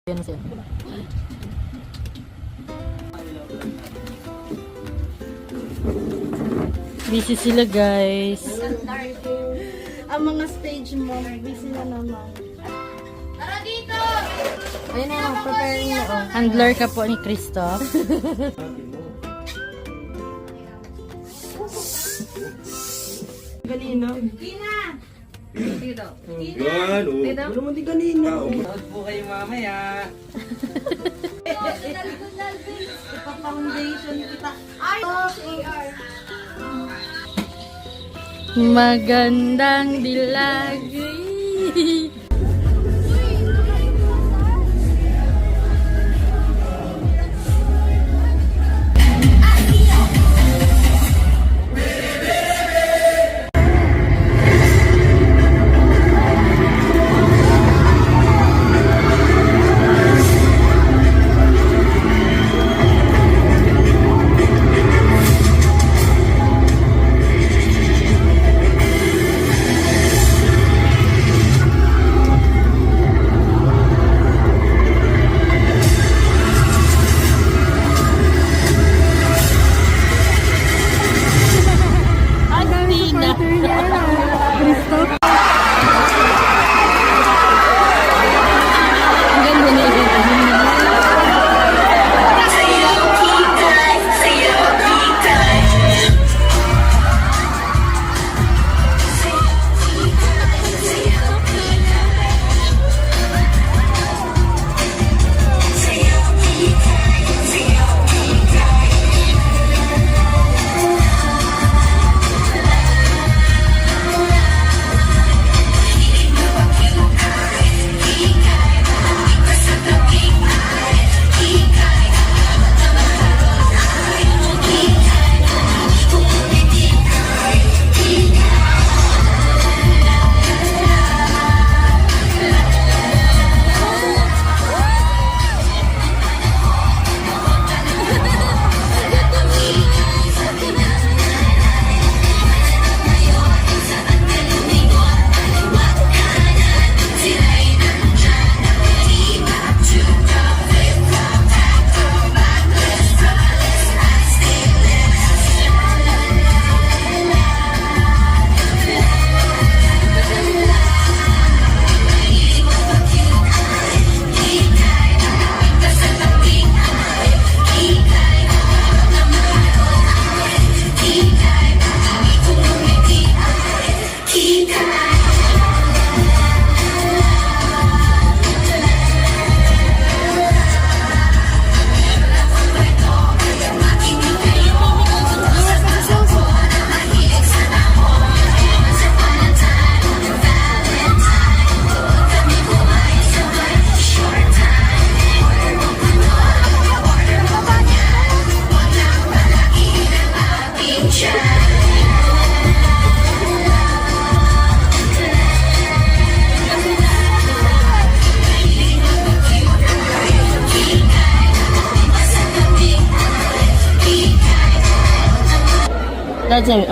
Yan siya. Busy sila guys. Ang mga stage mo, busy na naman. Tara dito! Ayun na, prepare niyo. Handler ka po ni Christoph. Kanina. Tina! Dito. Yan, oh. Wala mo din kanina. Huwag po kayo mamaya. Ipa-foundation kita. Ay! AR. Magandang dilag.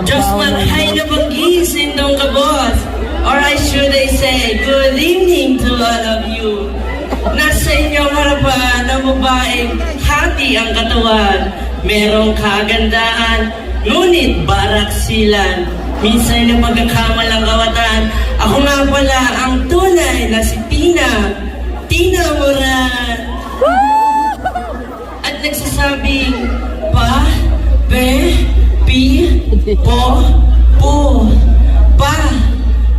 Just malay na pag-isin ng kabos. Or should I say, good evening to all of you. Nasa inyong harapan ang babaeng hati ang katawan. Merong kagandaan, ngunit barak silan. Minsan na magkakamalang kawatan. Ako nga pala ang tunay na si Tina. Tina Moran. At nagsasabing, pa, be, pi, po, po,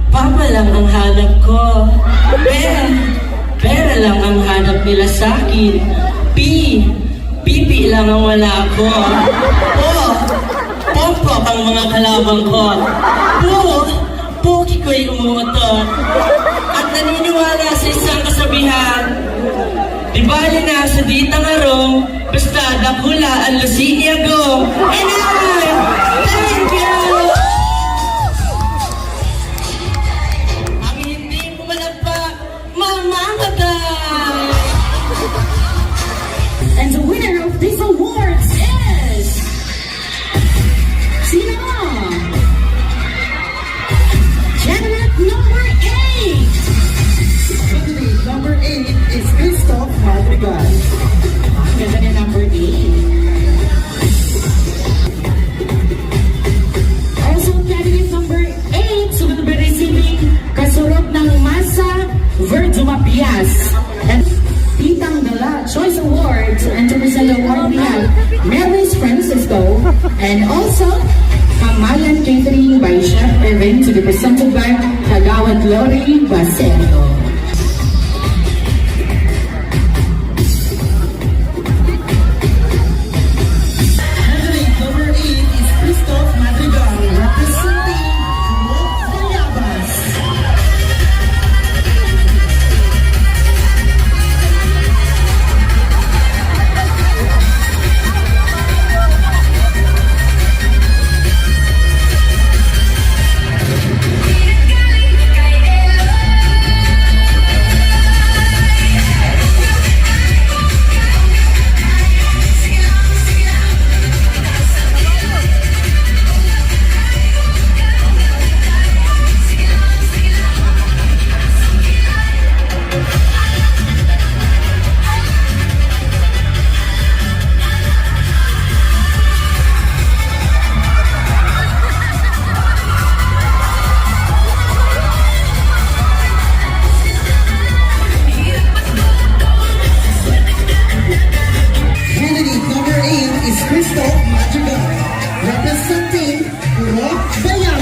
papa lang ang hanap ko. Pera lang ang hanap nila sa'kin. Pipi lang ang wala ko. Pop ang mga kalabang ko. Pogi ko'y umumotor. At naniniwala sa isang kasabihan, di bali na sa ditang arong, basta dakula ang lusinyago. And thank you! Ang hindi ko malagpak, mamangagay! And the winner of this awards is... Sino? Janet number 8! Number 8 is Christoph And also, Kamalan Catering by Chef Irvin to be presented by Kagawad Lori Baseto. Candidate number 8 is Christoph Madrigal, representing Guayabas. Candidate number 8 is Christoph Madrigal, representing Guayabas.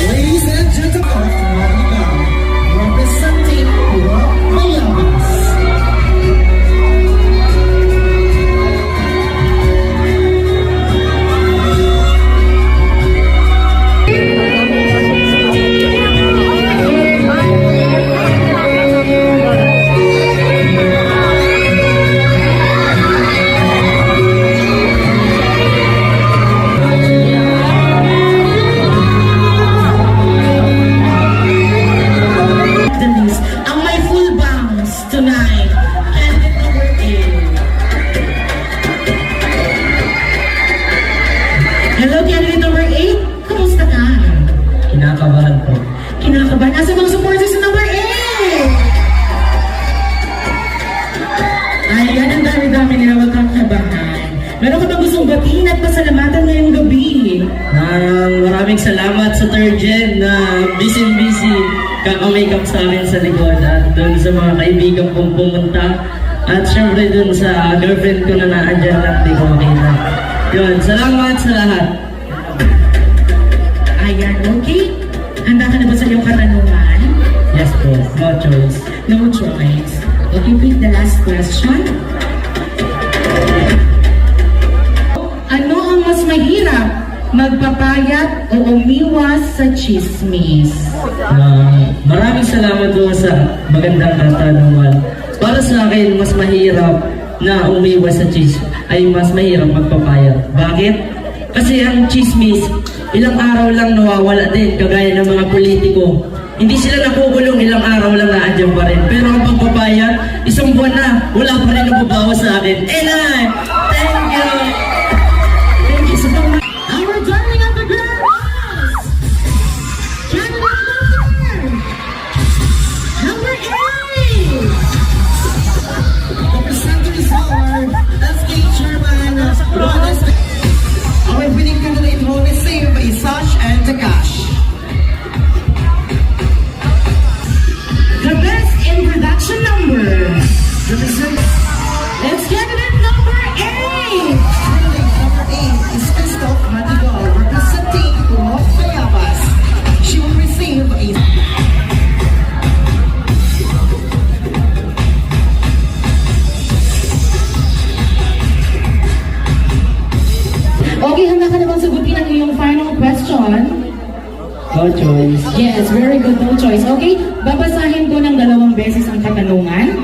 Ladies and gentlemen, representing Guayabas. Denise, ang may full bangs tonight. Candidate number 8. Hello, candidate number 8. Kamusta ka? Kinakabahan po. Kinakabahan. Asa mga supporters sa number 8? Ayan, ang dami-dami nila. Huwag kang kabahan. Meron ka bang gustong batiin at pasalamatan ngayong gabi? Maraming salamat sa third gen na busy kaka-makeup sa amin sa likod at doon sa mga kaibigan kong pumunta at syempre doon sa girlfriend ko na naandyan lang di ko makita. Yun, salamat sa lahat. Ayan, okay. Handa ka na ba sa iyong katanungan? Yes po, no choice. No choice. Okay, pick the last question. Ano ang mas mahirap? Magpapayat o umiwas sa chismis? Maraming salamat po sa magandang katanungan. Para sa akin, mas mahirap na umiwas sa ay mas mahirap magpapayat. Bakit? Kasi ang chismis, ilang araw lang nawawala din, kagaya ng mga politiko. Hindi sila nakukulong, ilang araw lang naandyan pa rin. Pero ang pagpapayat, isang buwan na, wala pa rin nababawas sa akin. And thank you! Thank you so much. Our darling of the girls! Candidate number 8! The presenters are SK Chairman Ronas. Our winning candidate will receive a sash and a cash. The best introduction number. Let's get it number 8! Candidate number 8 is Christoph Madrigal, representing Guayabas. She will receive a Okay, handa ka na bang sagutin ang iyong final question? no choice. Yes, very good, no choice. Okay, babasahin ko ng 2 beses ang katanungan.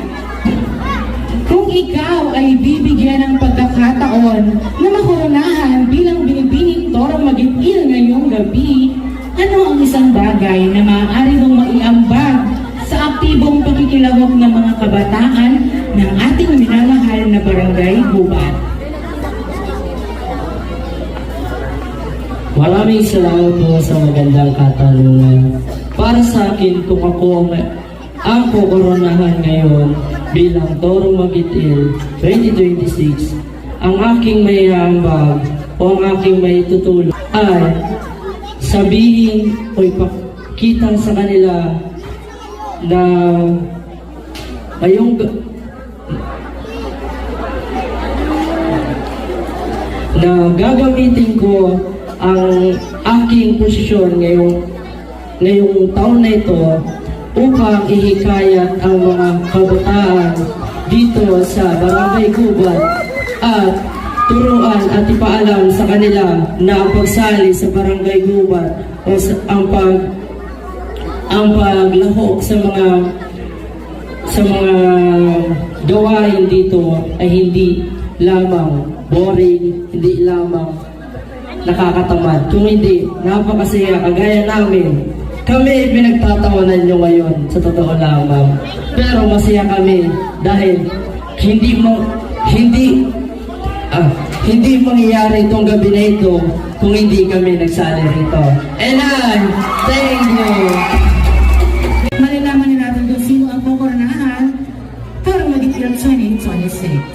Kung ikaw ay bibigyan ng pagkakataon na makoronahan bilang binibining torong mag-itil ngayong gabi, ano ang isang bagay na maaari mong maiambag sa aktibong pakikilahok ng mga kabataan ng ating minamahal na barangay Gubat? Maraming salamat po sa magandang katanungan. Para sa akin, kung ako ang kukoronahan ngayon bilang Toro Magitil 2026, ang aking may hambag o ang aking may tutulong ay sabihin o ipakita sa kanila na gagamitin ko ang aking posisyon ngayong taon na ito upang ihikayat ang mga kabataan dito sa Barangay Gubat at turuan at ipaalam sa kanila na ang pagsali sa Barangay Gubat o ang paglahok sa mga gawain dito ay hindi lamang boring, hindi lamang nakakatamad. Kung hindi, napakasaya kagaya namin. Kami pinagtatawanan nyo ngayon, sa totoo lamang. Pero masaya kami dahil hindi mangyayari itong gabi na ito kung hindi kami nagsali rito. And thank you! Malalaman na natin kung sino ang kukoronahan para mag-itirang 2026.